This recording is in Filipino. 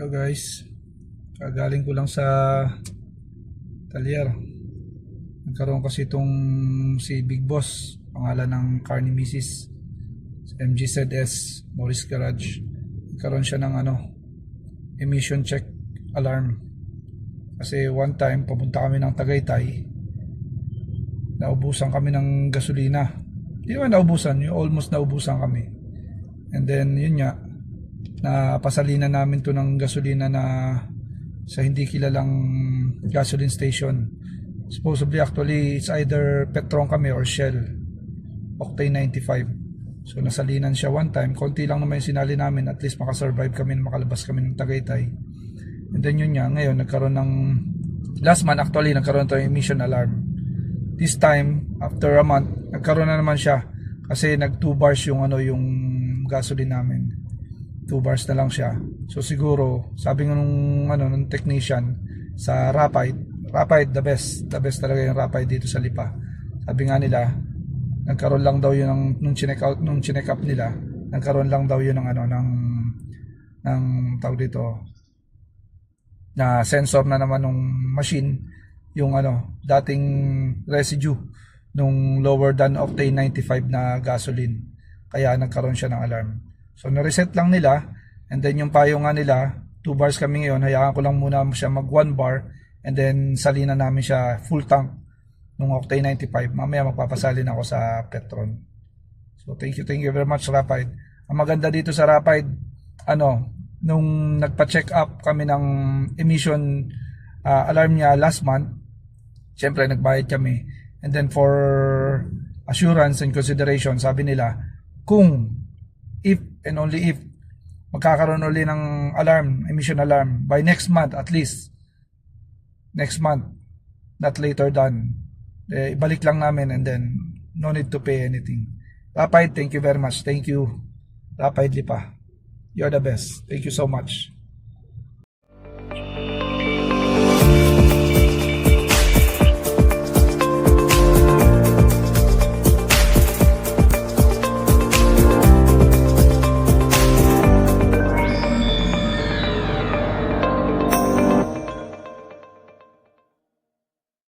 Hello guys, kagaling ko lang sa talyer. Nagkaroon kasi itong si Big Boss, pangalan ng car ni Mrs. MGZS Morris Garage. Nagkaroon siya ng emission check alarm. Kasi one time papunta kami ng Tagaytay, naubusan kami ng gasolina. Hindi naman naubusan, almost naubusan kami. And then yun nga, na pasalinan namin to ng gasolina na sa hindi kilalang gasoline station. Supposedly actually it's either Petron kami or Shell Octane 95. So nasalinan siya one time, konti lang naman yung sinali namin, at least makasurvive kami, makalabas kami ng Tagaytay. And then yun nga, ngayon nagkaroon ng last month actually nagkaroon tayo emission alarm. This time after a month nagkaroon na naman siya kasi nag 2 bars yung yung gasoline namin. 2 bars na lang siya. So siguro, sabi nung technician sa Rapide the best talaga yung Rapide dito sa Lipa. Sabi nga nila, nagkaroon lang daw yun nung chinek up nila, nagkaroon lang daw yun ng tawag dito, na sensor na naman ng machine, yung dating residue nung lower than octane 95 na gasoline. Kaya nagkaroon siya ng alarm. So na-reset lang nila, and then yung payo nga nila, 2 bars kami ngayon, hayaan ko lang muna siya mag 1 bar, and then salinan namin siya full tank nung octane 95. Mamaya magpapasalin ako sa Petron. So thank you very much Rapide. Ang maganda dito sa Rapide, nung nagpa-check up kami ng emission alarm niya last month, syempre nagbayad kami. And then for assurance and consideration, sabi nila, kung if and only if magkakaroon ulit ng alarm, emission alarm by next month, at least next month, not later than, ibalik lang namin, and then no need to pay anything. Rapide, thank you very much. Thank you Rapide Lipa, you're the best. Thank you so much.